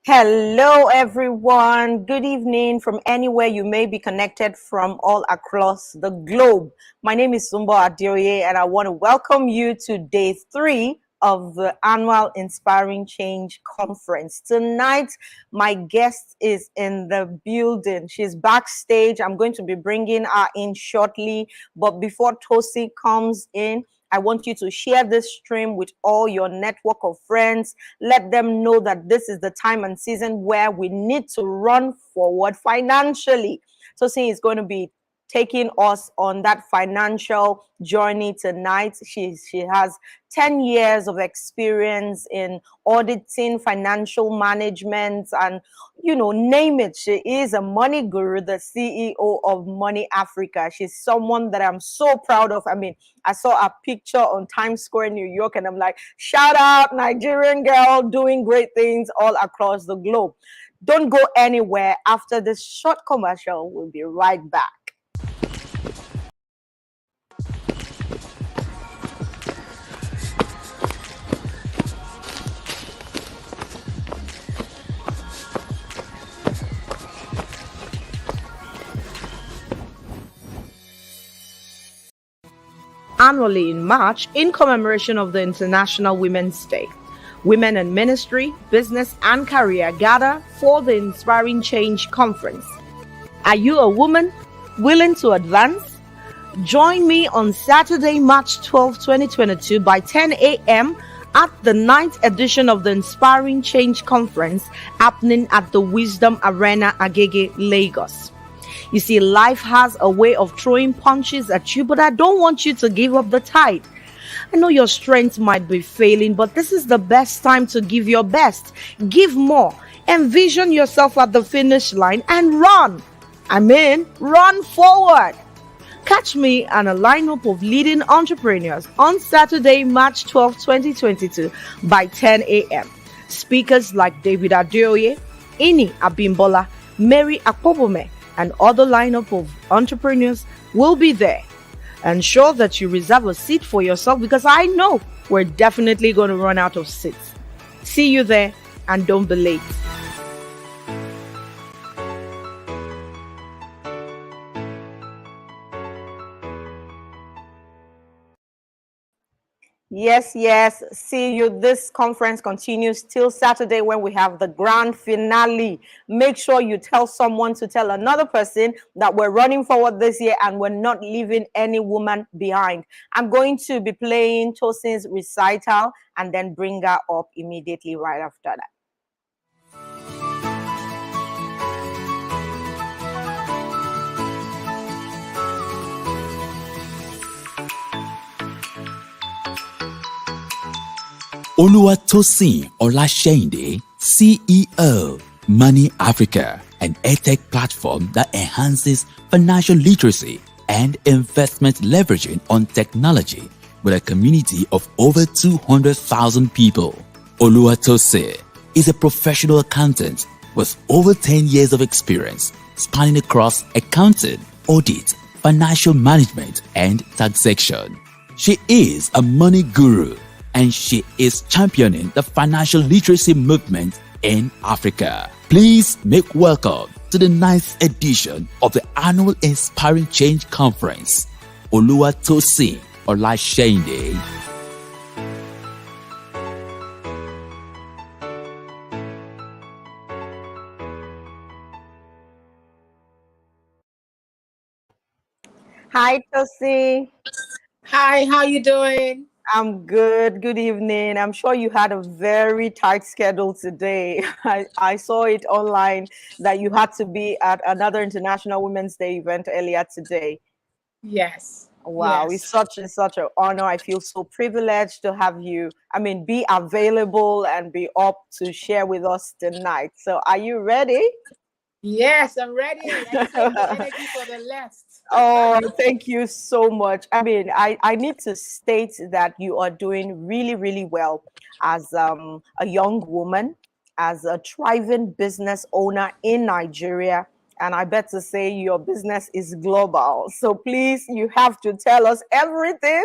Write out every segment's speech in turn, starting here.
Hello, everyone. Good evening from anywhere you may be connected from all across the globe. My name is Sunmbo Adeoye, and I want to welcome you to day 3 of the annual Inspiring Change Conference. Tonight, my guest is in the building. She's backstage. I'm going to be bringing her in shortly. But before Tosi comes in, I want you to share this stream with all your network of friends. Let them know that this is the time and season where we need to run forward financially. So Tosin is going to be taking us on that financial journey tonight. She has 10 years of experience in auditing, financial management, and name it. She is a money guru, the CEO of Money Africa. She's someone that I'm so proud of. I mean, I saw a picture on Times Square, New York, and I'm like, shout out, Nigerian girl doing great things all across the globe. Don't go anywhere. After this short commercial, we'll be right back. Annually in March, in commemoration of the International Women's Day, women in ministry, business, and career gather for the Inspiring Change Conference. Are you a woman willing to advance? Join me on Saturday, March 12, 2022 by 10 a.m. at the 9th edition of the Inspiring Change Conference happening at the Wisdom Arena, Agege, Lagos. You see, life has a way of throwing punches at you, but I don't want you to give up the fight. I know your strength might be failing, but this is the best time to give your best. Give more. Envision yourself at the finish line and run. Run forward. Catch me and a lineup of leading entrepreneurs on Saturday, March 12, 2022 by 10 a.m. Speakers like David Adeoye, Ini Abimbola, Mary Akpobome, and other lineup of entrepreneurs will be there. Ensure that you reserve a seat for yourself because I know we're definitely going to run out of seats. See you there and don't be late. Yes. See you. This conference continues till Saturday when we have the grand finale. Make sure you tell someone to tell another person that we're running forward this year and we're not leaving any woman behind. I'm going to be playing Tosin's recital and then bring her up immediately right after that. Oluwatosin Olaseinde, CEO, Money Africa, an edtech platform that enhances financial literacy and investment leveraging on technology with a community of over 200,000 people. Oluwatosin is a professional accountant with over 10 years of experience spanning across accounting, audit, financial management, and taxation. She is a money guru and she is championing the financial literacy movement in Africa. Please make welcome to the 9th edition of the annual Inspiring Change Conference, Oluwatosin Olaseinde. Hi, Tosi. Hi, how you doing? I'm good. Good evening. I'm sure you had a very tight schedule today. I saw it online that you had to be at another International Women's Day event earlier today. Yes. Wow, yes. It's such an honor. I feel so privileged to have you, be available and be up to share with us tonight. So are you ready? Yes, I'm ready. I save the energy for the last. Oh, thank you so much. I need to state that you are doing really, really well as a young woman, as a thriving business owner in Nigeria. And I bet to say your business is global. So please, you have to tell us everything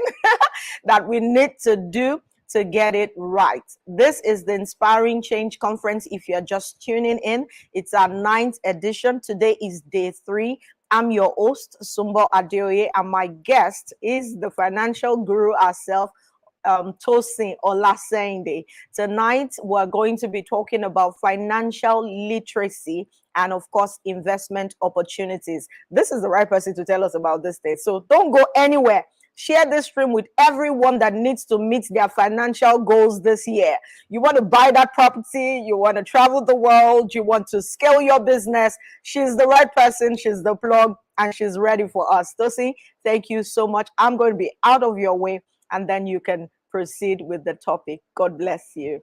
that we need to do to get it right. This is the Inspiring Change Conference. If you're just tuning in, it's our 9th edition. Today is day 3. I'm your host, Sunmbo Adeoye, and my guest is the financial guru herself, Tosin Olaseinde. Tonight, we're going to be talking about financial literacy and, of course, investment opportunities. This is the right person to tell us about this thing. So don't go anywhere. Share this stream with everyone that needs to meet their financial goals this year. You want to buy that property, you want to travel the world, you want to scale your business. She's the right person, she's the plug, and she's ready for us. Tosin, thank you so much. I'm going to be out of your way, and then you can proceed with the topic. God bless you.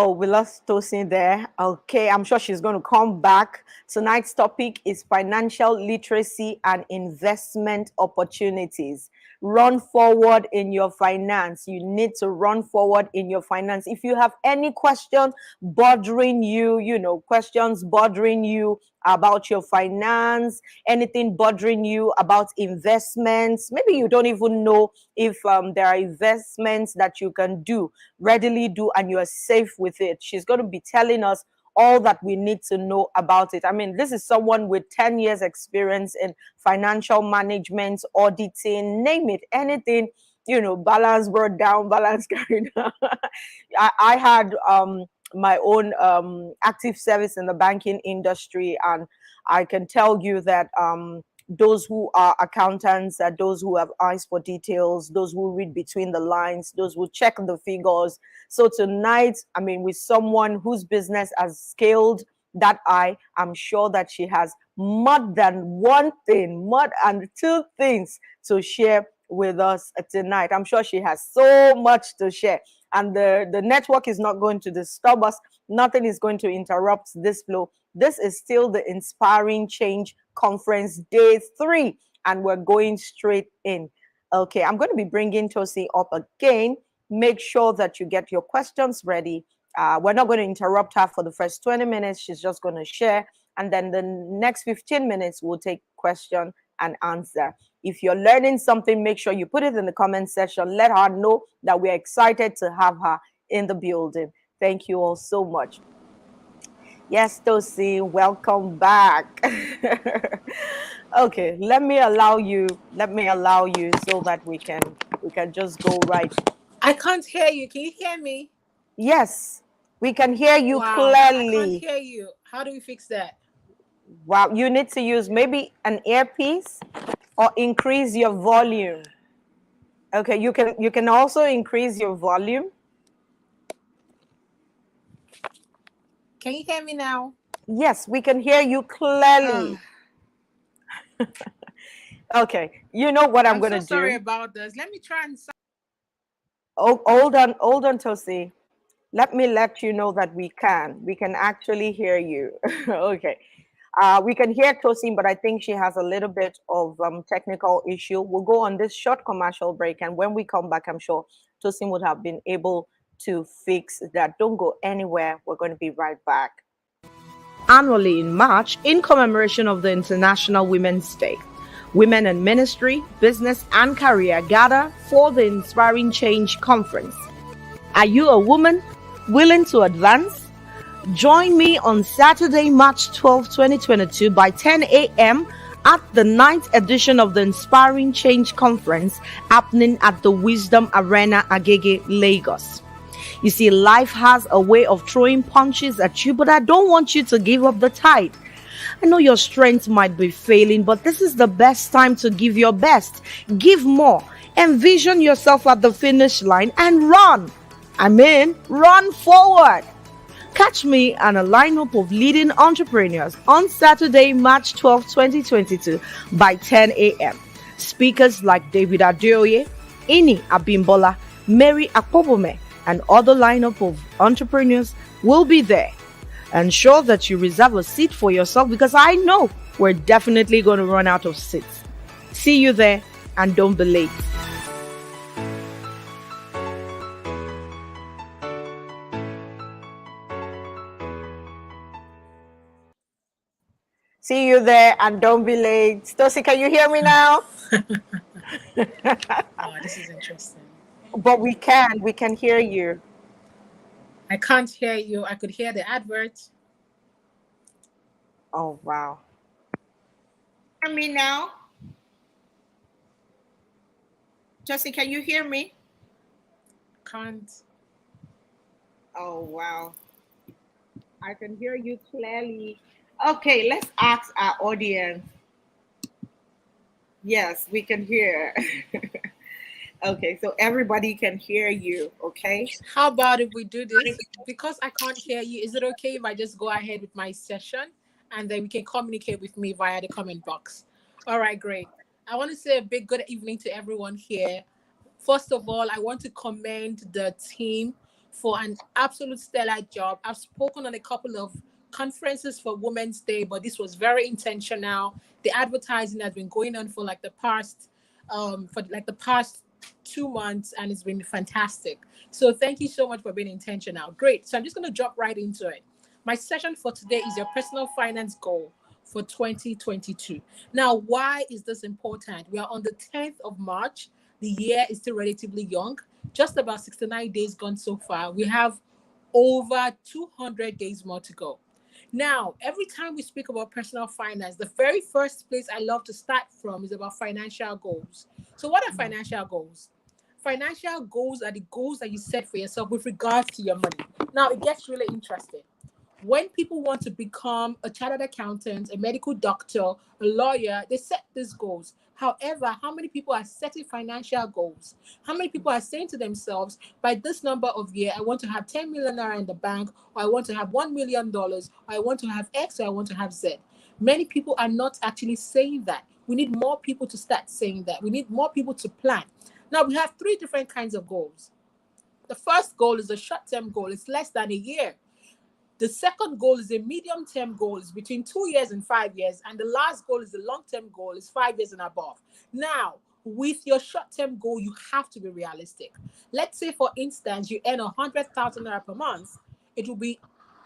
Oh, we lost Tosin there. Okay, I'm sure she's going to come back. Tonight's topic is financial literacy and investment opportunities. Run forward in your finance. You need to run forward in your finance. If you have any question bothering you, questions bothering you about your finance, anything bothering you about investments, maybe you don't even know if there are investments that you can readily do, and you are safe with it. She's going to be telling us all that we need to know about it. I mean, this is someone with 10 years experience in financial management, auditing, name it, anything, balance brought down, balance carried down. I had my own active service in the banking industry, and I can tell you that those who are accountants, those who have eyes for details, those who read between the lines, those who check the figures. So tonight, I mean, with someone whose business has scaled that I'm sure that she has more than one thing, more than two things to share with us tonight. I'm sure she has so much to share, and the network is not going to disturb us. Nothing is going to interrupt this flow. This is still the Inspiring Change Conference Day 3, and we're going straight in. Okay, I'm going to be bringing Tosin up again. Make sure that you get your questions ready. We're not going to interrupt her for the first 20 minutes. She's just going to share, and then the next 15 minutes we'll take question and answer. If you're learning something, make sure you put it in the comment section. Let her know that we're excited to have her in the building. Thank you all so much. Yes, Tosin, welcome back. Okay, let me allow you so that we can just go right. I can't hear you. Can you hear me? Yes, we can hear you clearly. I can't hear you. How do we fix that? Wow, you need to use maybe an earpiece or increase your volume. Okay, you can also increase your volume. Can you hear me now? Yes, we can hear you clearly. Okay, you know what I'm going to do? Sorry about this. Let me try and... Oh, hold on, Tosin. Let me let you know that we can actually hear you. Okay. We can hear Tosin, but I think she has a little bit of technical issue. We'll go on this short commercial break, and when we come back, I'm sure Tosin would have been able to fix that. Don't go anywhere. We're going to be right back. Annually in March, in commemoration of the International Women's Day, women in ministry, business, and career gather for the Inspiring Change Conference. Are you a woman willing to advance? Join me on Saturday, March 12, 2022 by 10 a.m. at the 9th edition of the Inspiring Change Conference happening at the Wisdom Arena, Agege, Lagos. You see, life has a way of throwing punches at you, but I don't want you to give up the fight. I know your strength might be failing, but this is the best time to give your best. Give more. Envision yourself at the finish line and run. Run forward. Catch me and a lineup of leading entrepreneurs on Saturday, March 12, 2022 by 10 a.m. Speakers like David Adeoye, Ini Abimbola, Mary Akpobome, and other lineup of entrepreneurs will be there. Ensure that you reserve a seat for yourself, because I know we're definitely going to run out of seats. See you there, and don't be late. See you there and don't be late. Tosi, can you hear me now? Oh, this is interesting. But we can hear you. I can't hear you. I could hear the advert. Oh, wow. Hear me now? Tosi, can you hear me? Can't. Oh, wow. I can hear you clearly. Okay, let's ask our audience. Yes, we can hear. Okay, so everybody can hear you, okay? How about if we do this? Because I can't hear you, is it okay if I just go ahead with my session and then we can communicate with me via the comment box? All right, great. I want to say a big good evening to everyone here. First of all, I want to commend the team for an absolute stellar job. I've spoken on a couple of conferences for Women's Day, but this was very intentional. The advertising has been going on for like the past 2 months, and it's been fantastic. So thank you so much for being intentional. Great. So I'm just going to jump right into it. My session for today is your personal finance goal for 2022. Now, why is this important? We are on the 10th of March. The year is still relatively young, just about 69 days gone so far. We have over 200 days more to go. Now, every time we speak about personal finance, the very first place I love to start from is about financial goals. So, what are financial goals? Financial goals are the goals that you set for yourself with regards to your money. Now, it gets really interesting. When people want to become a chartered accountant, a medical doctor, a lawyer, they set these goals. However, how many people are setting financial goals? How many people are saying to themselves, by this number of year, I want to have 10 million naira in the bank, or I want to have $1 million, or I want to have X, or I want to have Z? Many people are not actually saying that. We need more people to start saying that. We need more people to plan. Now, we have three different kinds of goals. The first goal is a short term goal, it's less than a year. The second goal is a medium term goal, it's between 2 years and 5 years. And the last goal is the long term goal, it's 5 years and above. Now, with your short term goal, you have to be realistic. Let's say, for instance, you earn 100,000 naira per month. It will be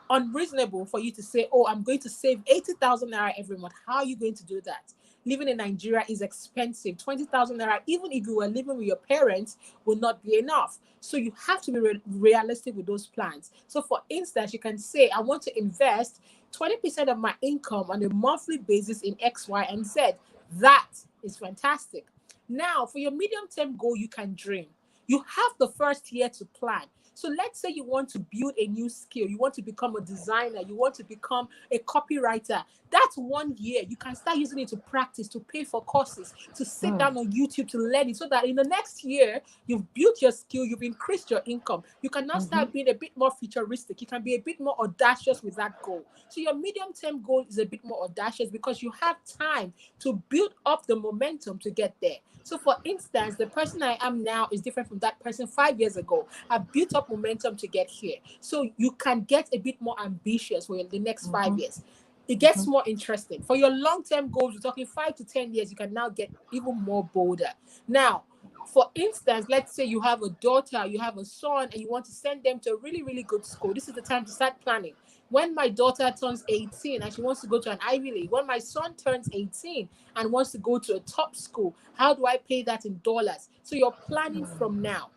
unreasonable for you to say, oh, I'm going to save 80,000 naira every month. How are you going to do that? Living in Nigeria is expensive. 20,000 naira, even if you were living with your parents, will not be enough. So you have to be realistic with those plans. So, for instance, you can say, I want to invest 20% of my income on a monthly basis in X, Y, and Z. That is fantastic. Now, for your medium term goal, you can dream. You have the first year to plan. So let's say you want to build a new skill, you want to become a designer, you want to become a copywriter. That's 1 year. You can start using it to practice, to pay for courses, to sit down on YouTube to learn it, so that in the next year, you've built your skill, you've increased your income. You can now start being a bit more futuristic. You can be a bit more audacious with that goal. So your medium term goal is a bit more audacious because you have time to build up the momentum to get there. So, for instance, the person I am now is different from that person 5 years ago. I've built up momentum to get here. So, you can get a bit more ambitious for the next 5 years. It gets more interesting. For your long term goals, we're talking 5 to 10 years, you can now get even more bolder. Now, for instance, let's say you have a daughter, you have a son, and you want to send them to a really, really good school. This is the time to start planning. When my daughter turns 18 and she wants to go to an Ivy League, when my son turns 18 and wants to go to a top school, how do I pay that in dollars? So you're planning from now.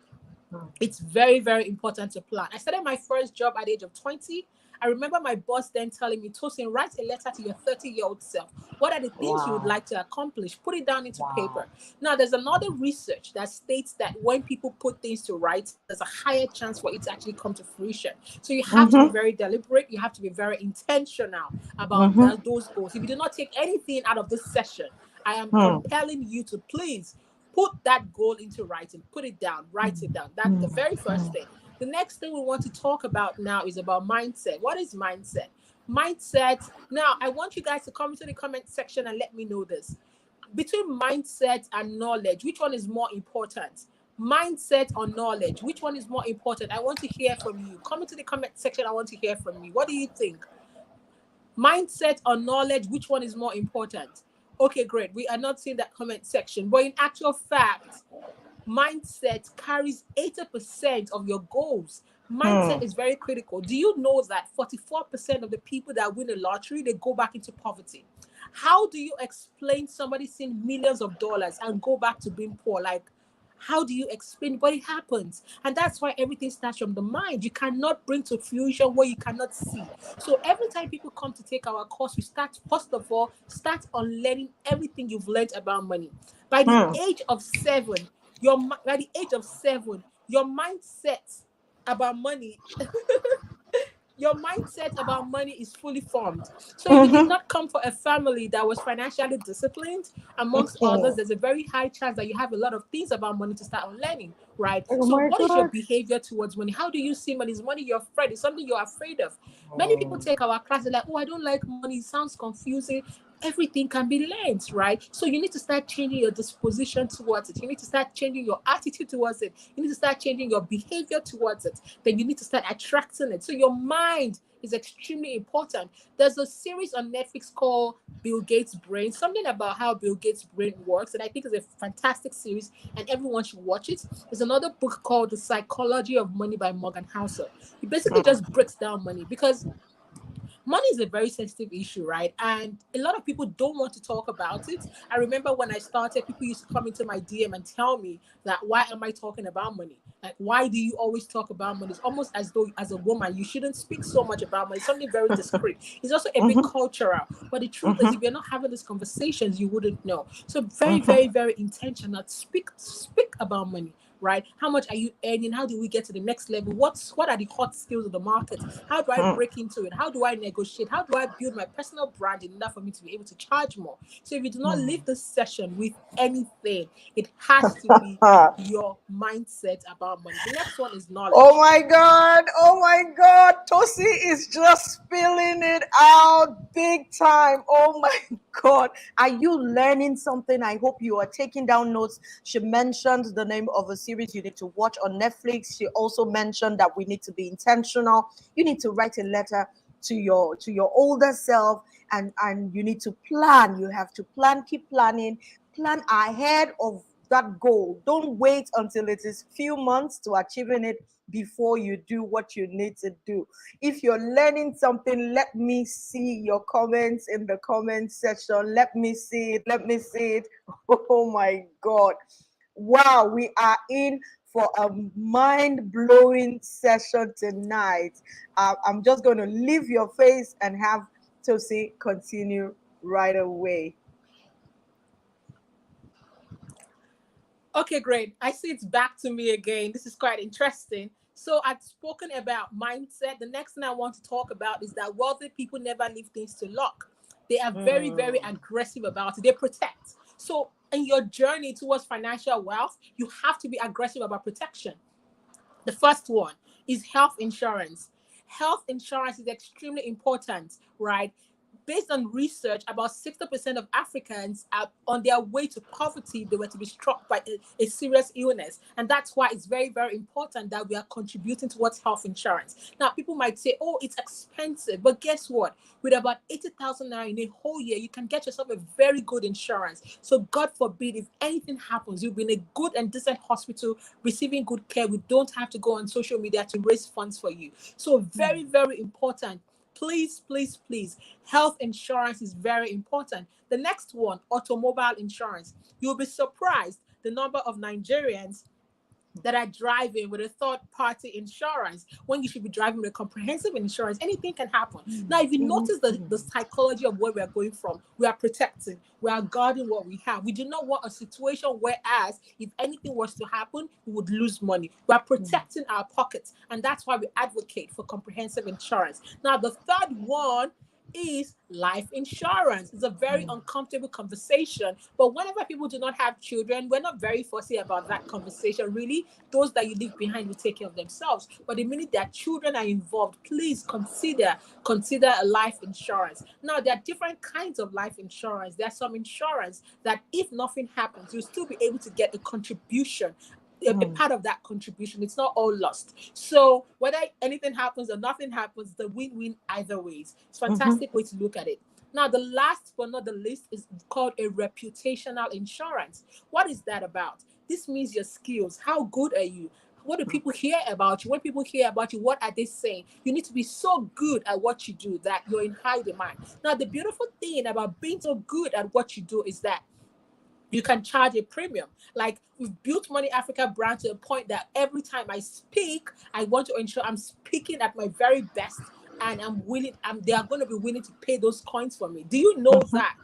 It's very, very important to plan. I started my first job at the age of 20. I remember my boss then telling me, Tosin, write a letter to your 30-year-old self. What are the things you would like to accomplish? Put it down into paper. Now, there's another research that states that when people put things to write, there's a higher chance for it to actually come to fruition. So you have to be very deliberate. You have to be very intentional about those goals. If you do not take anything out of this session, I am compelling you to please put that goal into writing. Put it down. Write it down. That's the very first thing. The next thing we want to talk about now is about mindset. What is mindset? Mindset. Now, I want you guys to come into the comment section and let me know this. Between mindset and knowledge, which one is more important? Mindset or knowledge? Which one is more important? I want to hear from you. Come into the comment section. I want to hear from you. What do you think? Mindset or knowledge, which one is more important? Okay, great. We are not seeing that comment section. But in actual fact, mindset carries 80% of your goals. Mindset is very critical. Do you know that 44% of the people that win the lottery, they go back into poverty? How do you explain somebody seeing millions of dollars and go back to being poor? Like, how do you explain? But it happens. And that's why everything starts from the mind. You cannot bring to fruition what you cannot see. So every time people come to take our course, we start, first of all, start on learning everything you've learned about money. By the age of 7, by the age of 7, your mindset about money your mindset about money is fully formed. So if you did not come from a family that was financially disciplined, amongst others, there's a very high chance that you have a lot of things about money to start on learning, right? Oh So my what is your God. behavior towards money? How do you see money? Is money your friend? Is something you're afraid of? Many people take our classes like, oh, I don't like money. It sounds confusing. Everything can be learned, right? So you need to start changing your disposition towards it. You need to start changing your attitude towards it. You need to start changing your behavior towards it. Then you need to start attracting it. So your mind is extremely important. There's a series on Netflix called Bill Gates' Brain, something about how Bill Gates' brain works, and I think it's a fantastic series, and everyone should watch it. There's another book called The Psychology of Money by Morgan Housel. He basically just breaks down money because money is a very sensitive issue, right? And a lot of people don't want to talk about it. I remember when I started, people used to come into my DM and tell me that, why am I talking about money? Like, why do you always talk about money? It's almost as though, as a woman, you shouldn't speak so much about money. It's something very discreet. It's also a bit cultural. But the truth is, if you're not having these conversations, you wouldn't know. So very, very, very intentional. Speak about money. Right? How much are you earning? How do we get to the next level? What are the hot skills of the market? How do I break into it? How do I negotiate? How do I build my personal brand enough for me to be able to charge more? So if you do not leave this session with anything, it has to be your mindset about money. The next one is Oh knowledge. my God. Oh my God. Tosi is just spilling it out big time. Oh my God. Are you learning something? I hope you are taking down notes. She mentioned the name of a series you need to watch on Netflix. She also mentioned that we need to be intentional. You need to write a letter to your older self, and you need to plan. You have to plan, keep planning, plan ahead of that goal. Don't wait until it is few months to achieving it before you do what you need to do. If you're learning something, let me see your comments in the comment section. Let me see it. Let me see it. Oh my God. Wow, we are in for a mind-blowing session tonight. I'm just going to leave your face and have Tosi continue right away. Okay, great. I see it's back to me again. This is quite interesting. So I've spoken about mindset. The next thing I want to talk about is that wealthy people never leave things to luck. They are very, very aggressive about it. They protect. So in your journey towards financial wealth, you have to be aggressive about protection. The first one is health insurance. Health insurance is extremely important, right? Based on research, about 60% of Africans are on their way to poverty if they were to be struck by a serious illness. And that's why it's very, very important that we are contributing towards health insurance. Now, people might say, oh, it's expensive. But guess what? With about 80,000 naira in a whole year, you can get yourself a very good insurance. So God forbid, if anything happens, you'll be in a good and decent hospital receiving good care. We don't have to go on social media to raise funds for you. So very, very important. Please, please, please. Health insurance is very important. The next one, automobile insurance. You'll be surprised the number of Nigerians that are driving with a third party insurance when you should be driving with a comprehensive insurance. Anything can happen. Now, if you notice the psychology of where we are going from, we are protecting, we are guarding what we have. We do not want a situation whereas if anything was to happen, we would lose money. We are protecting our pockets, and that's why we advocate for comprehensive insurance. Now, the third one is life insurance. It's a very uncomfortable conversation, but whenever people do not have children, we're not very fussy about that conversation. Really, those that you leave behind will take care of themselves. But the minute that children are involved, please consider a life insurance. Now, there are different kinds of life insurance. There are some insurance that if nothing happens, you'll still be able to get a contribution, a part of that contribution. It's not all lost. So whether anything happens or nothing happens, the win-win either ways. It's a fantastic way to look at it. Now, the last but not the least is called a reputational insurance. What is that about? This means your skills. How good are you? what do people hear about you? When people hear about you, what are they saying? You need to be so good at what you do that you're in high demand. Now, the beautiful thing about being so good at what you do is that you can charge a premium. Like, we've built Money Africa brand to a point that every time I speak, I want to ensure I'm speaking at my very best, and they are going to be willing to pay those coins for me. Do you know that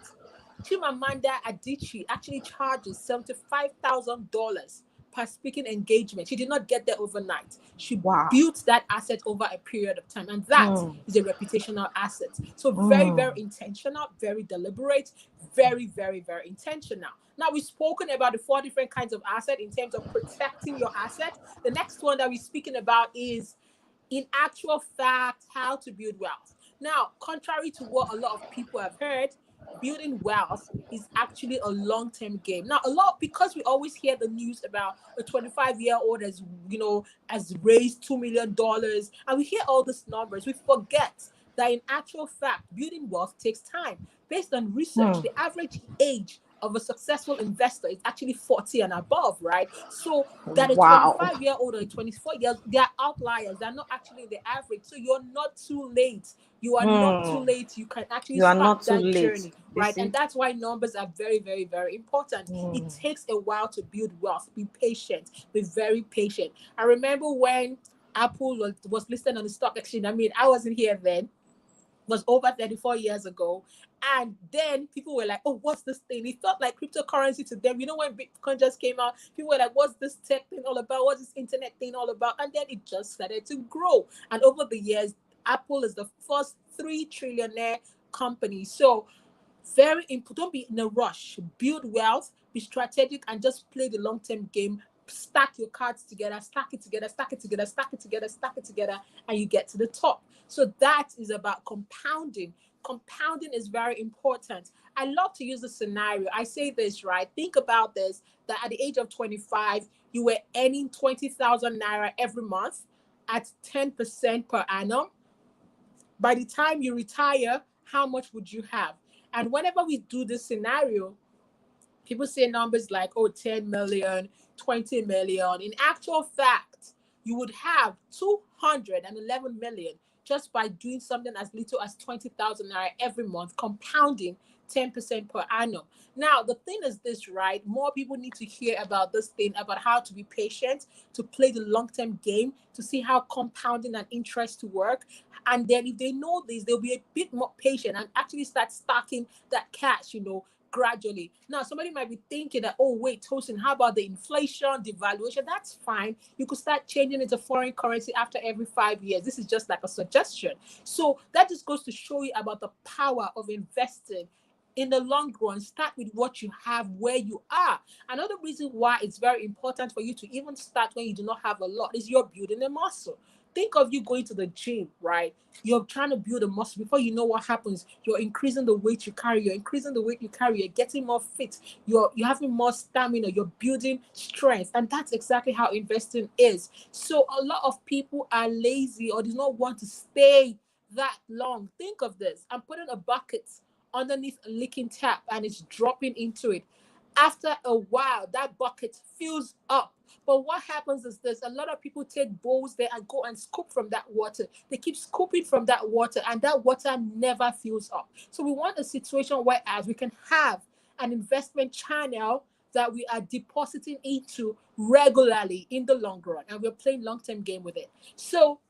Chimamanda Adichie actually charges $75,000 per speaking engagement? She did not get there overnight. She built that asset over a period of time, and that is a reputational asset. So very, very intentional, very deliberate, very, very, very intentional. Now, we've spoken about the 4 different kinds of asset in terms of protecting your asset. The next one that we're speaking about is, in actual fact, how to build wealth. Now, contrary to what a lot of people have heard, building wealth is actually a long-term game. Now, because we always hear the news about a 25-year-old has raised $2 million, and we hear all these numbers, we forget that in actual fact, building wealth takes time. Based on research, the average age of a successful investor is actually 40 and above, right? So that a 25-year-old or a 24 years, they are outliers. They're not actually the average. So you're not too late. You are not too late. You can actually start that journey, right? And that's why numbers are very, very, very important. It takes a while to build wealth. Be patient. Be very patient. I remember when Apple was listed on the stock exchange. I mean, I wasn't here then. Was over 34 years ago. And then people were like, oh, what's this thing? It felt like cryptocurrency to them. You know, when Bitcoin just came out, people were like, what's this tech thing all about? What's this internet thing all about? And then it just started to grow. And over the years, Apple is the first 3 trillionaire company. So very important. Don't be in a rush. Build wealth, be strategic, and just play the long-term game. Stack your cards together, stack it together, stack it together, stack it together, stack it together, and you get to the top. So that is about compounding. Compounding is very important. I love to use the scenario. I say this, right? Think about this, that at the age of 25, you were earning 20,000 naira every month at 10% per annum. By the time you retire, how much would you have? And whenever we do this scenario, people say numbers like, oh, 10 million, 20 million. In actual fact, you would have 211 million just by doing something as little as 20,000 naira every month, compounding 10% per annum. Now, the thing is this, right? More people need to hear about this thing, about how to be patient, to play the long-term game, to see how compounding and interest to work. And then if they know this, they'll be a bit more patient and actually start stacking that cash, gradually. Now, somebody might be thinking that, oh, wait, Tosin, how about the inflation, devaluation? That's fine. You could start changing into foreign currency after every 5 years. This is just like a suggestion. So that just goes to show you about the power of investing in the long run. Start with what you have where you are. Another reason why it's very important for you to even start when you do not have a lot is you're building a muscle. Think of you going to the gym, right? You're trying to build a muscle. Before you know what happens, you're increasing the weight you carry. You're increasing the weight you carry. You're getting more fit. You're having more stamina. You're building strength. And that's exactly how investing is. So a lot of people are lazy or do not want to stay that long. Think of this. I'm putting a bucket underneath a leaking tap and it's dropping into it. After a while, that bucket fills up. But what happens is this: a lot of people take bowls there and go and scoop from that water. They keep scooping from that water, and that water never fills up. So we want a situation where as we can have an investment channel that we are depositing into regularly in the long run, and we're playing long-term game with it. So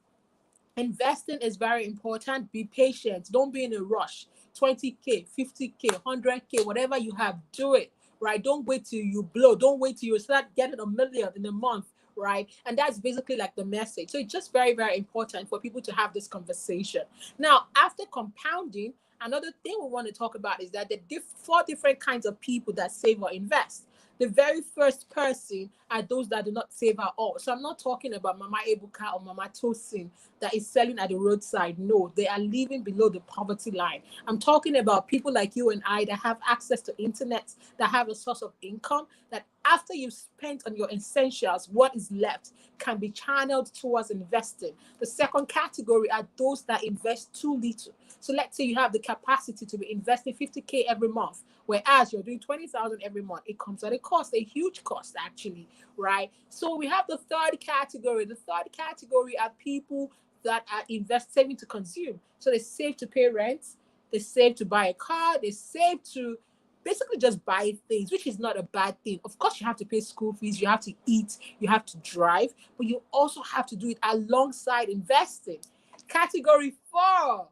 investing is very important. Be patient. Don't be in a rush. 20K, 50K, 100K, whatever you have, do it. Right? Don't wait till you blow. Don't wait till you start getting a million in a month. Right? And that's basically like the message. So it's just very, very important for people to have this conversation. Now, after compounding, another thing we want to talk about is that the 4 different kinds of people that save or invest. The very first person are those that do not save at all. So I'm not talking about Mama Ebuka or Mama Tosin that is selling at the roadside. No, they are living below the poverty line. I'm talking about people like you and I that have access to internet, that have a source of income, that After you've spent on your essentials, what is left can be channeled towards investing. The second category are those that invest too little. So let's say you have the capacity to be investing 50K every month, whereas you're doing 20,000 every month. It comes at a cost, a huge cost actually, right? So we have the third category. The third category are people that are saving to consume. So they save to pay rent, they save to buy a car, they save to basically just buy things, which is not a bad thing. Of course, you have to pay school fees, you have to eat, you have to drive, but you also have to do it alongside investing. Category 4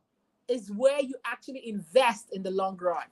is where you actually invest in the long run.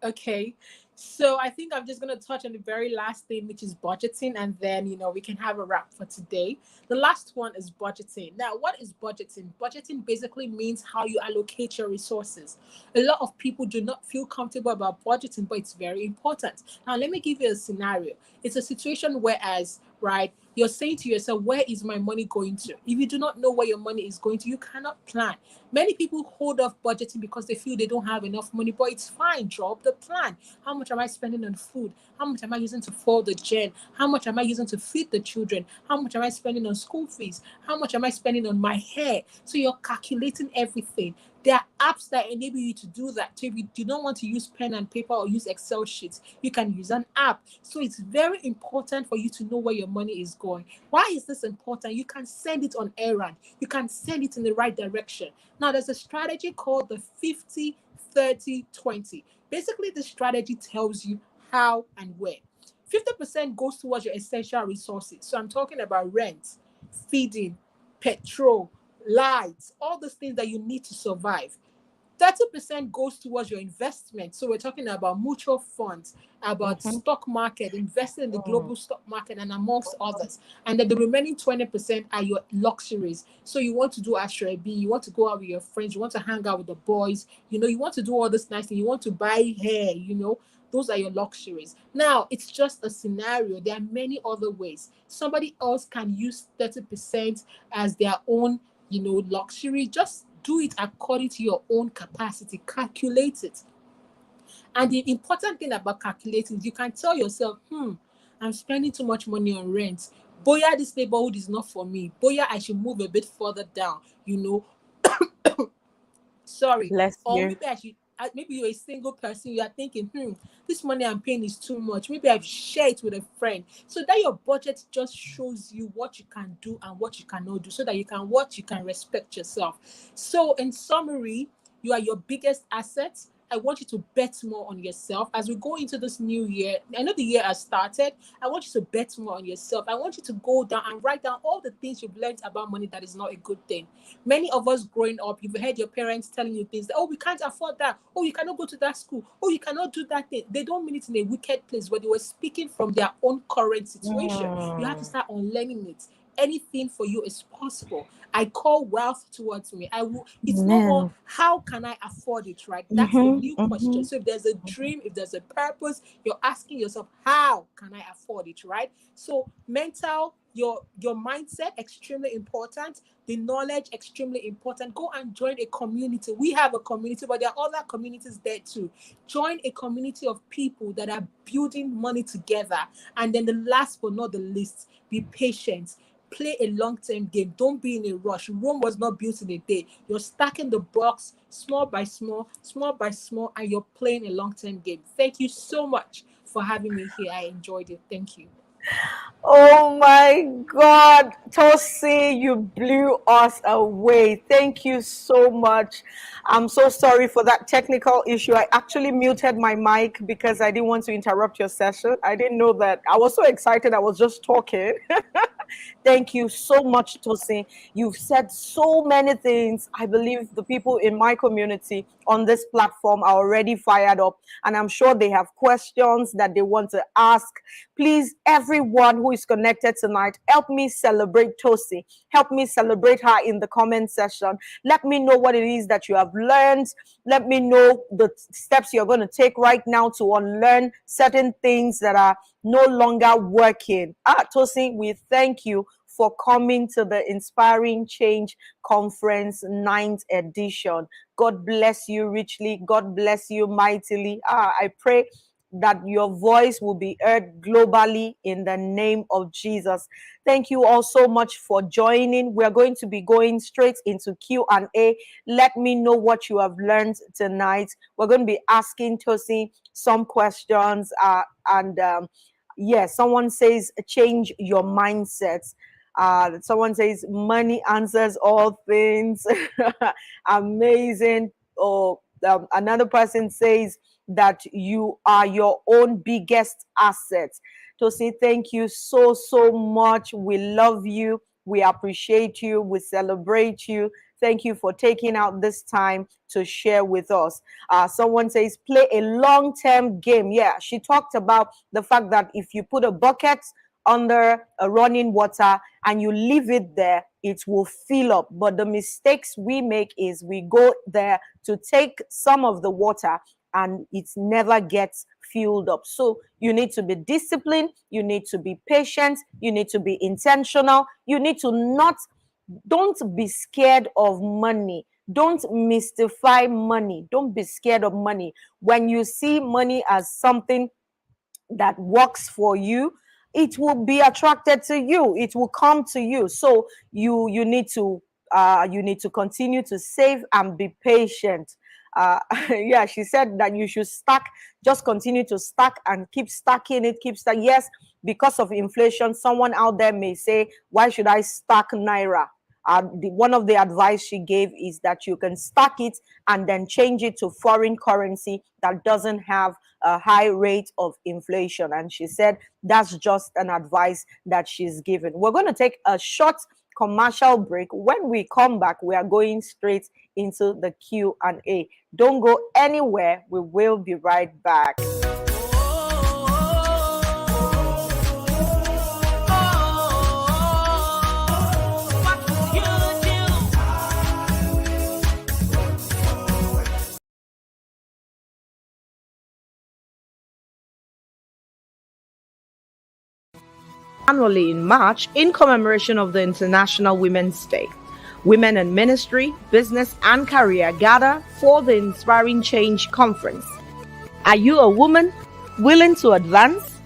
Okay. So I think I'm just going to touch on the very last thing, which is budgeting, and then, we can have a wrap for today. The last one is budgeting. Now, what is budgeting? Budgeting basically means how you allocate your resources. A lot of people do not feel comfortable about budgeting, but it's very important. Now, let me give you a scenario. It's a situation whereas, right, you're saying to yourself, where is my money going to? If you do not know where your money is going to, you cannot plan. Many people hold off budgeting because they feel they don't have enough money, but it's fine. Drop the plan. How much am I spending on food? How much am I using to fold the gen? How much am I using to feed the children? How much am I spending on school fees? How much am I spending on my hair? So you're calculating everything. There are apps that enable you to do that. So if you do not want to use pen and paper or use Excel sheets, you can use an app. So it's very important for you to know where your money is going. Why is this important? You can send it on errand. You can send it in the right direction. Now, there's a strategy called the 50-30-20. Basically, the strategy tells you how and where. 50% goes towards your essential resources. So I'm talking about rent, feeding, petrol, lights, all those things that you need to survive. 30% goes towards your investment. So we're talking about mutual funds, about stock market, investing in the global stock market, and amongst others. And then the remaining 20% are your luxuries. So you want to do Ashrabi, you want to go out with your friends, you want to hang out with the boys, you want to do all this nice thing, you want to buy hair, those are your luxuries. Now, it's just a scenario. There are many other ways. Somebody else can use 30% as their own, luxury. Just do it according to your own capacity. Calculate it. And the important thing about calculating, you can tell yourself, I'm spending too much money on rent. Boya, this neighborhood is not for me. Boya, I should move a bit further down, Sorry. Bless Or you. maybe I should, maybe you're a single person, you are thinking, this money I'm paying is too much. Maybe I should share it with a friend. So that your budget just shows you what you can do and what you cannot do, so that you can respect yourself. So in summary, you are your biggest asset. I want you to bet more on yourself as we go into this new year. I know the year has started. I want you to bet more on yourself. I want you to go down and write down all the things you've learned about money that is not a good thing. Many of us growing up, you've heard your parents telling you things that, oh, we can't afford that. Oh, you cannot go to that school. Oh, you cannot do that thing. They don't mean it in a wicked place, but they were speaking from their own current situation. You have to start unlearning it. Anything for you is possible. I call wealth towards me. It's no more how can I afford it, right? That's a new question. So if there's a dream, if there's a purpose, you're asking yourself, how can I afford it, right? So mental, your mindset extremely important, the knowledge extremely important. Go and join a community. We have a community, but there are other communities there too. Join a community of people that are building money together. And then the last but not the least, be patient. Play a long-term game. Don't be in a rush. Rome was not built in a day. You're stacking the blocks small by small, small by small, and you're playing a long-term game. Thank you so much for having me here. I enjoyed it. Thank you. Oh my God, Tosi, you blew us away. Thank you so much. I'm so sorry for that technical issue. I actually muted my mic because I didn't want to interrupt your session. I didn't know that. I was so excited. I was just talking. Thank you so much, Tosin. You've said so many things. I believe the people in my community on this platform are already fired up, and I'm sure they have questions that they want to ask. Please, everyone who is connected tonight, help me celebrate Tosi. Help me celebrate her in the comment section. Let me know what it is that you have learned. Let me know the steps you're going to take right now to unlearn certain things that are no longer working. Tosi, we thank you for coming to the Inspiring Change Conference 9th edition. God bless you richly. God bless you mightily. I pray that your voice will be heard globally in the name of Jesus. Thank you all so much for joining. We're going to be going straight into Q&A. Let me know what you have learned tonight. We're going to be asking Tosi some questions. Someone says change your mindset. Someone says money answers all things. Amazing. Another person says that you are your own biggest asset. Tosi, thank you so much. We love you. We appreciate you. We celebrate you. Thank you for taking out this time to share with us. Someone says play a long-term game. Yeah, she talked about the fact that if you put a bucket under a running water and you leave it there, it will fill up. But the mistakes we make is we go there to take some of the water and it never gets filled up. So you need to be disciplined, you need to be patient, you need to be intentional, you need to don't be scared of money. Don't mystify money. Don't be scared of money. When you see money as something that works for you, it will be attracted to you. It will come to you. So you need to continue to save and be patient. Yeah, she said that you should stack, just continue to stack and keep stacking it, Yes, because of inflation, someone out there may say, why should I stack Naira? One of the advice she gave is that you can stack it and then change it to foreign currency that doesn't have a high rate of inflation. And she said that's just an advice that she's given. We're going to take a short commercial break. When we come back, we are going straight into the Q&A. Don't go anywhere. We will be right back. Annually in March in commemoration of the International Women's Day. Women in ministry, business, and career gather for the Inspiring Change Conference. Are you a woman willing to advance?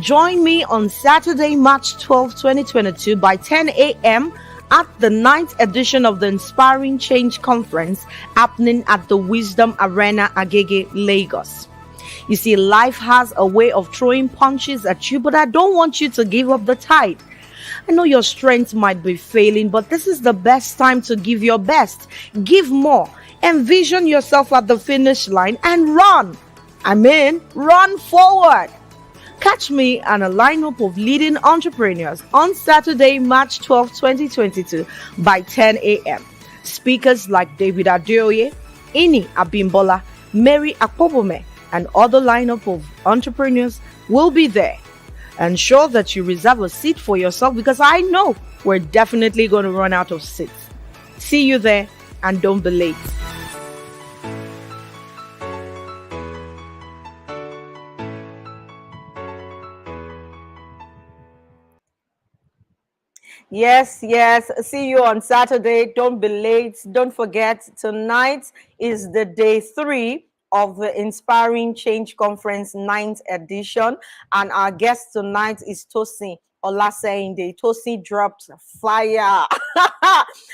Join me on Saturday, March 12, 2022 by 10 a.m. at the 9th edition of the Inspiring Change Conference happening at the Wisdom Arena, Agege, Lagos. You see, life has a way of throwing punches at you, but I don't want you to give up the fight. I know your strength might be failing, but this is the best time to give your best. Give more. Envision yourself at the finish line and run. Run forward. Catch me and a lineup of leading entrepreneurs on Saturday, March 12, 2022 by 10 a.m. Speakers like David Adeoye, Ini Abimbola, Mary Akpobome, and other lineup of entrepreneurs will be there. Ensure that you reserve a seat for yourself because I know we're definitely going to run out of seats. See you there and don't be late. Yes, yes. See you on Saturday. Don't be late. Don't forget, tonight is the day 3 of the Inspiring Change Conference 9th edition. And our guest tonight is Tosin Olaseinde. Tosin dropped fire.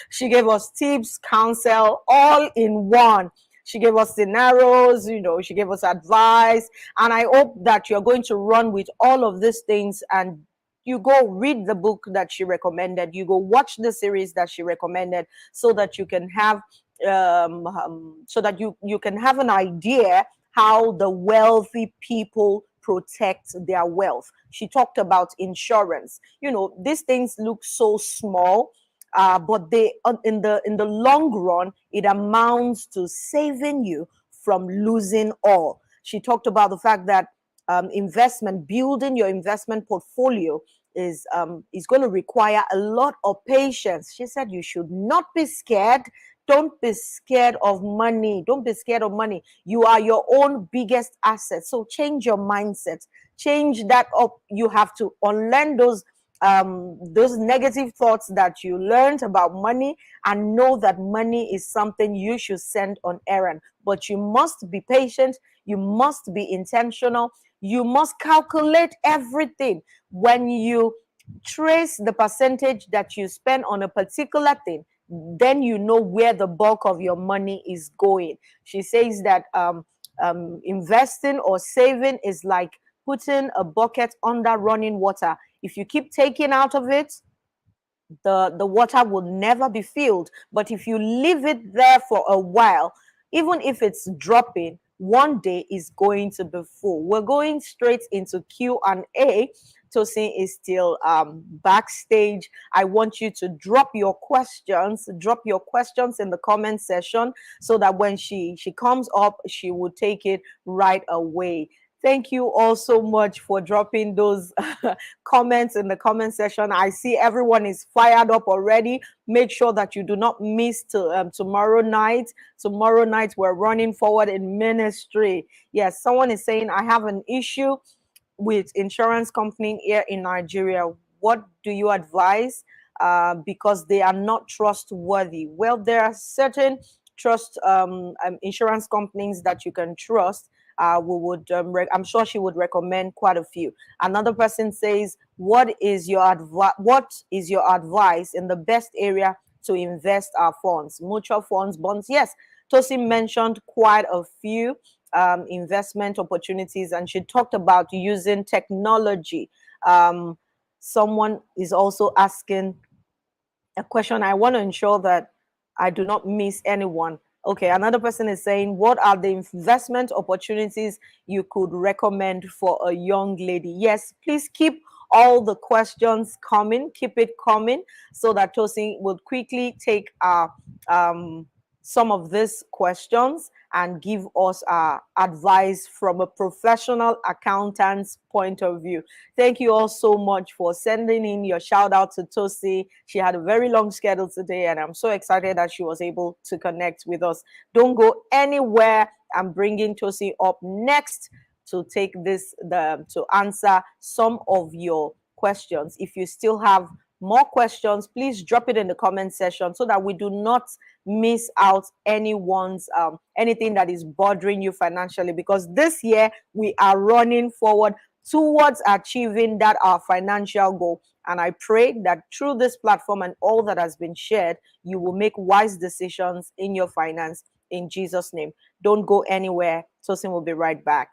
She gave us tips, counsel, all in one. She gave us scenarios, she gave us advice. And I hope that you're going to run with all of these things, and you go read the book that she recommended, you go watch the series that she recommended, so that you can have you can have an idea how the wealthy people protect their wealth. She talked about insurance. These things look so small, but they in the long run, it amounts to saving you from losing all. She talked about the fact that building your investment portfolio is going to require a lot of patience. She said you should not be scared. Don't be scared of money. Don't be scared of money. You are your own biggest asset. So change your mindset. Change that up. You have to unlearn those negative thoughts that you learned about money, and know that money is something you should send on errand. But you must be patient. You must be intentional. You must calculate everything. When you trace the percentage that you spend on a particular thing, then you know where the bulk of your money is going. She says that investing or saving is like putting a bucket under running water. If you keep taking out of it, the water will never be filled. But if you leave it there for a while, even if it's dropping, one day is going to be full. We're going straight into Q&A. Tosin is still backstage. I want you to drop your questions in the comment section, so that when she comes up, she will take it right away. Thank you all so much for dropping those comments in the comment section. I see everyone is fired up already. Make sure that you do not miss tomorrow night. Tomorrow night, we're running forward in ministry. Yes, someone is saying, I have an issue with insurance company here in Nigeria. What do you advise? Because they are not trustworthy. Well, there are certain insurance companies that you can trust. I'm sure she would recommend quite a few. Another person says, what is your advice in the best area to invest our funds? Mutual funds, bonds? Yes, Tosin mentioned quite a few investment opportunities, and she talked about using technology. Someone is also asking a question. I want to ensure that I do not miss anyone. Okay, another person is saying, what are the investment opportunities you could recommend for a young lady? Yes, please keep all the questions coming. Keep it coming, so that Tosin will quickly take some of these questions and give us advice from a professional accountant's point of view. Thank you all so much for sending in your shout out to Tosi. She had a very long schedule today, and I'm so excited that she was able to connect with us. Don't go anywhere. I'm bringing Tosi up next to to answer some of your questions. If you still have more questions, please drop it in the comment section, so that we do not miss out anyone's anything that is bothering you financially, because this year we are running forward towards achieving our financial goal. And I pray that through this platform and all that has been shared, you will make wise decisions in your finance, in Jesus' name. Don't go anywhere. Tosin will be right back.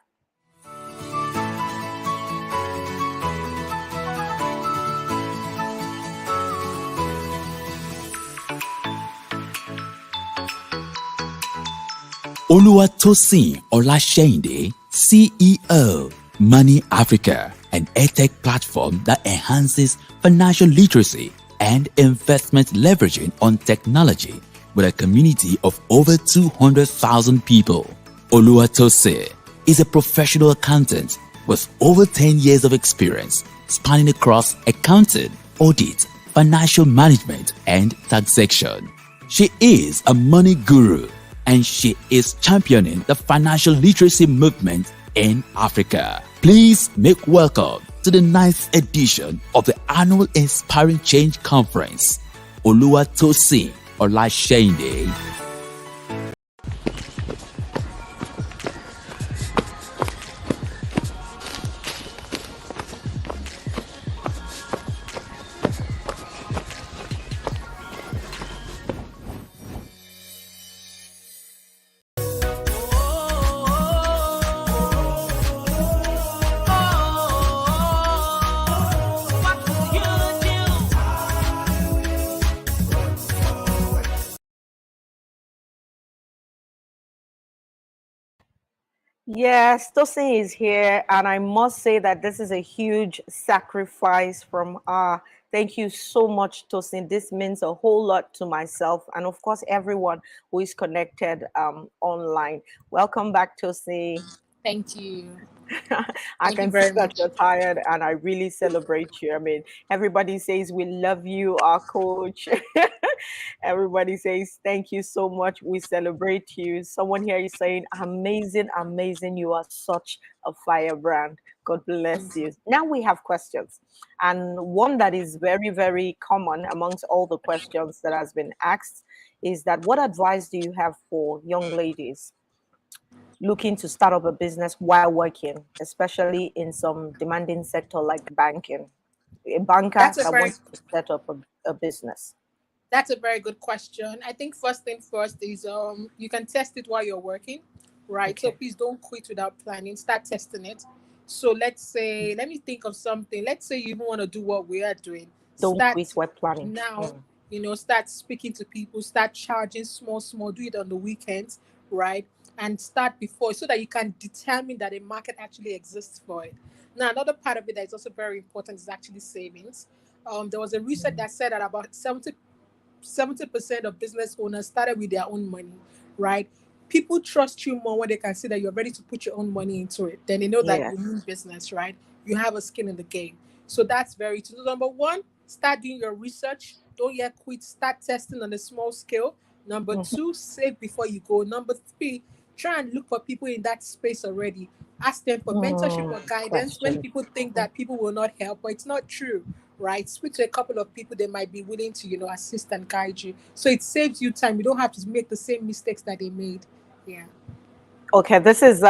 Oluwatosin Olaseinde, CEO, Money Africa, an edtech platform that enhances financial literacy and investment leveraging on technology with a community of over 200,000 people. Oluwatosin is a professional accountant with over 10 years of experience spanning across accounting, audit, financial management, and taxation. She is a money guru, and she is championing the financial literacy movement in Africa. Please make welcome to the 9th edition of the annual Inspiring Change Conference. Oluwatosin Olaseinde. Yes, Tosin is here, and I must say that this is a huge sacrifice from Thank you so much, Tosin. This means a whole lot to myself, and of course, everyone who is connected online. Welcome back, Tosin. Thank you. I Thank you can see very that much. you're tired, and I really celebrate you. I mean, everybody says we love you, our coach. Everybody says thank you so much. We celebrate you. Someone here is saying, amazing, amazing. You are such a firebrand. God bless you. Now we have questions. And one that is very, very common amongst all the questions that has been asked is that what advice do you have for young ladies looking to start up a business while working, especially in some demanding sector like banking? A banker That's a that very wants to set up a business. That's a very good question. I think first thing first is you can test it while you're working, right? So Okay. please don't quit without planning. Start testing it. So let's say, let me think of something. Let's say you even want to do what we are doing. Don't quit Start while planning. now. Start speaking to people. Start charging small, small. Do it on the weekends, right? And start before so that you can determine that a market actually exists for it. Now, another part of it that is also very important is actually savings. There was a research that said that about 70% of business owners started with their own money, right? People trust you more when they can see that you're ready to put your own money into it. Then they know that you Yes. mean business, right? You have a skin in the game. So that's very true. Number one, start doing your research. Don't yet quit. Start testing on a small scale. Number Mhm. two, save before you go. Number three, try and look for people in that space already. Ask them for mentorship or guidance. Many Question. people think Mhm. that people will not help, but it's not true, right? Speak to a couple of people, they might be willing to, assist and guide you. So it saves you time. You don't have to make the same mistakes that they made. Yeah. Okay, this is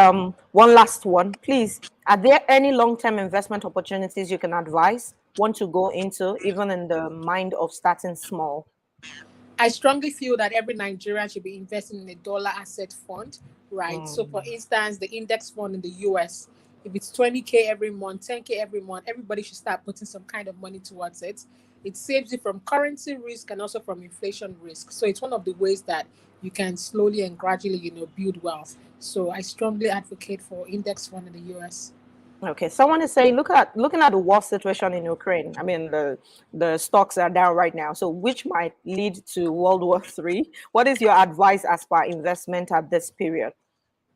one last one. Please, are there any long-term investment opportunities you can advise want to go into, even in the mind of starting small? I strongly feel that every Nigerian should be investing in a dollar asset fund, right? So, for Mm. instance, the index fund in the US, if it's 20K every month, 10K every month, everybody should start putting some kind of money towards it. It saves you from currency risk and also from inflation risk. So, it's one of the ways that you can slowly and gradually, build wealth. So, I strongly advocate for index fund in the US. Okay, someone is saying, looking at the war situation in Ukraine. I mean, the stocks are down right now, so which might lead to World War III. What is your advice as per investment at this period?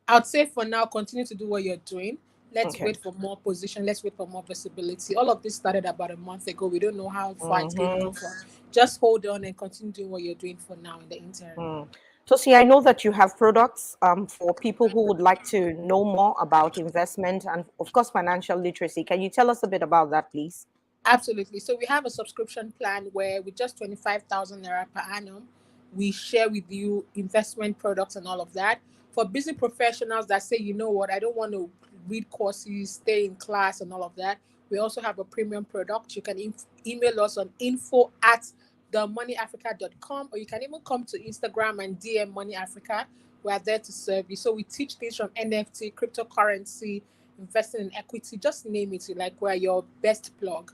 I'd say for now, continue to do what you're doing. Let's Okay. wait for more position. Let's wait for more visibility. All of this started about a month ago. We don't know how far it's going to go Mm-hmm. for. Just hold on and continue doing what you're doing for now in the interim. Mm. So, see, I know that you have products for people who would like to know more about investment and, of course, financial literacy. Can you tell us a bit about that, please? Absolutely. So we have a subscription plan where with just 25,000 naira per annum, we share with you investment products and all of that. For busy professionals that say, you know what, I don't want to read courses, stay in class and all of that, we also have a premium product. You can email us on info@themoneyafrica.com, or you can even come to Instagram and DM Money Africa. We are there to serve you. So we teach things from NFT, cryptocurrency, investing in equity, just name it. Like we're your best plug.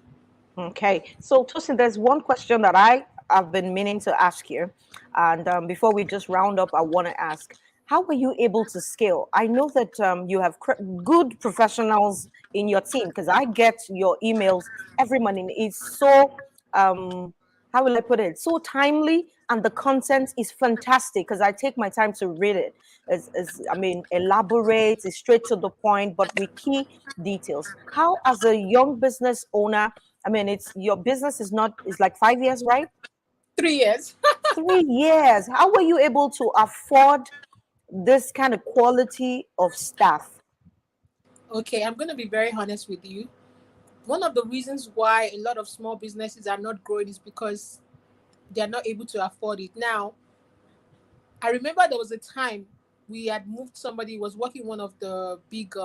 Okay, so Tosin, there's one question that I have been meaning to ask you, and before we just round up, I want to ask, how were you able to scale? I know that you have good professionals in your team because I get your emails every morning. It's so how will I put it? So timely, and the content is fantastic because I take my time to read it. I mean, elaborate, it's straight to the point, but with key details. How, as a young business owner, I mean, it's your business is not is like 5 years, right? 3 years. 3 years. How were you able to afford this kind of quality of staff? Okay, I'm going to be very honest with you. one of the reasons why a lot of small businesses are not growing is because they are not able to afford it. Now, I remember there was a time we had moved somebody who was working in one of the big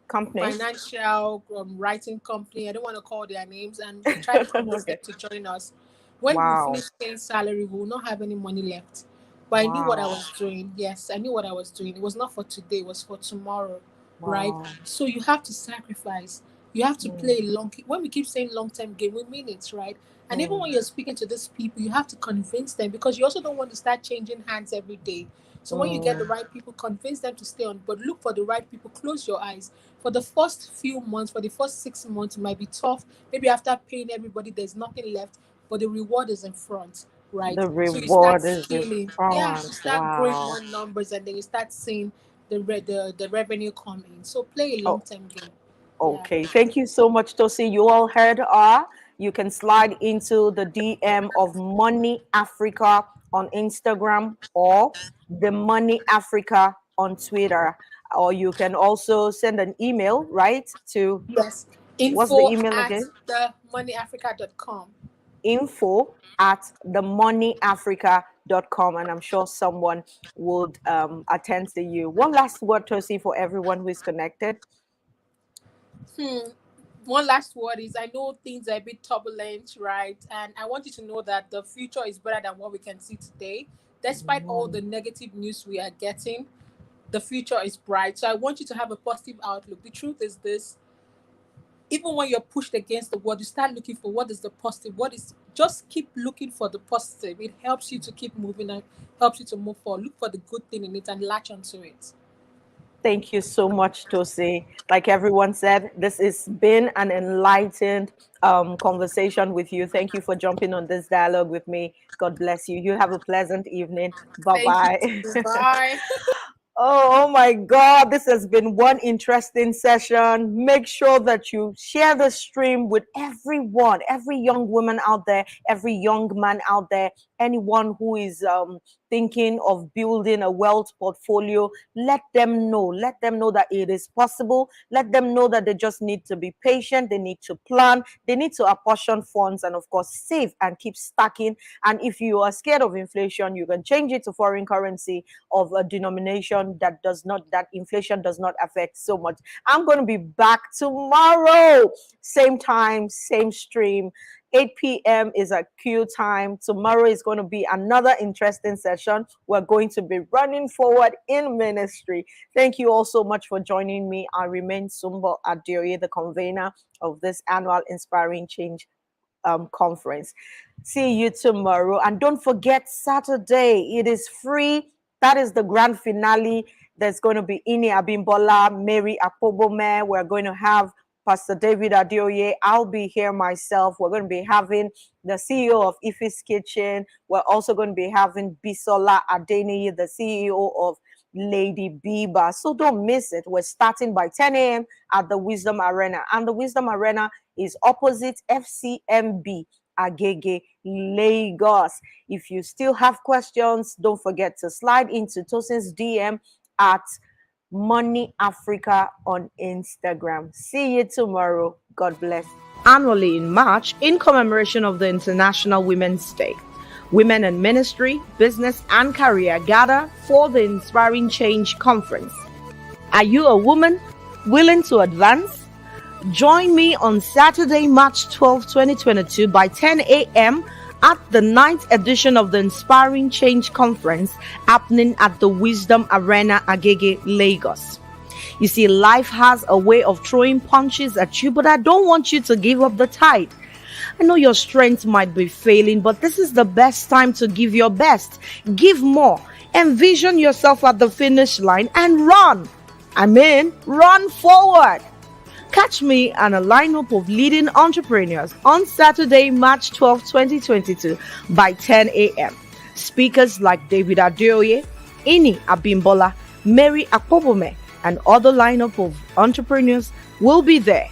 Companies. financial writing company. I don't want to call their names, and we tried to convince them Okay. to join us. When we Wow. finished paying salary, we will not have any money left. But I knew what I Wow. was doing. Yes, I knew what I was doing. It was not for today, it was for tomorrow, right? Wow. So you have to sacrifice. You have to Mm, play a long. When we keep saying long term game, we mean it, right? And even mm, when you're speaking to these people, you have to convince them because you also don't want to start changing hands every day. So when you get the mm. right people, convince them to stay on, but look for the right people. Close your eyes. For the first few months, for the first 6 months, it might be tough. Maybe after paying everybody, there's nothing left, but the reward is in front, right? The So you start reward is in scaling. Yeah, front. you start growing Wow. more numbers, and then you start seeing the revenue come in. So play a long Oh, term game. Yeah. okay. Thank you so much, Tosi. You all heard her. You can slide into the DM of Money Africa on Instagram or the Money Africa on Twitter. Or you can also send an email, right? To Yes. what's the Info email at again? themoneyafrica.com. info@themoneyafrica.com, and I'm sure someone would attend to you. One last word, Tosi, for everyone who is connected. Hmm. One last word is, I know things are a bit turbulent, right? And I want you to know that the future is better than what we can see today. Despite all the negative news we are getting, the future is bright. So I want you to have a positive outlook. The truth is this: even when you're pushed against the world, you start looking for what is the positive. What is Just keep looking for the positive. It helps you to keep moving and helps you to move forward. Look for the good thing in it and latch onto it. Thank you so much, Tosi. Like everyone said, this has been an enlightened conversation with you. Thank you for jumping on this dialogue with me. God bless you. You have a pleasant evening. Bye Thank you bye. too. Bye. Oh my God, this has been one interesting session. Make sure that you share the stream with everyone, every young woman out there, every young man out there, anyone who is thinking of building a wealth portfolio. Let them know. Let them know that it is possible. Let them know that they just need to be patient. They need to plan. They need to apportion funds and, of course, save and keep stacking. And if you are scared of inflation, you can change it to foreign currency of a denomination that inflation does not affect so much. I'm going to be back tomorrow, same time, same stream. 8 p.m. is a Q time. Tomorrow is going to be another interesting session. We're going to be running forward in ministry. Thank you all so much for joining me. I remain Sunmbo Adeoye, the convener of this annual Inspiring Change conference. See you tomorrow. And don't forget, Saturday, it is free. That is the grand finale. There's going to be Ini Abimbola, Mary Akpobome. We're going to have Pastor David Adeoye. I'll be here myself. We're going to be having the CEO of Ife's Kitchen. We're also going to be having Bisola Adeniyi, the CEO of Lady Biba. So don't miss it. We're starting by 10 a.m. at the Wisdom Arena. And the Wisdom Arena is opposite FCMB Agege, Lagos. If you still have questions, don't forget to slide into Tosin's DM at Money Africa on Instagram. See you tomorrow. God bless. Annually in March, in commemoration of the International Women's Day, women in ministry, business, and career gather for the Inspiring Change Conference. Are you a woman willing to advance? Join me on Saturday, March 12, 2022 by 10 a.m. at the 9th edition of the Inspiring Change Conference happening at the Wisdom Arena, Agege, Lagos. You see, life has a way of throwing punches at you, but I don't want you to give up the fight. I know your strength might be failing, but this is the best time to give your best. Give more. Envision yourself at the finish line and run. Run forward. Catch me and a lineup of leading entrepreneurs on Saturday, March 12, 2022 by 10 a.m. Speakers like David Adeoye, Ini Abimbola, Mary Akpobome, and other lineup of entrepreneurs will be there.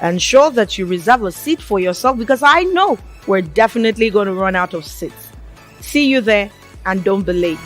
Ensure that you reserve a seat for yourself because I know we're definitely going to run out of seats. See you there and don't be late.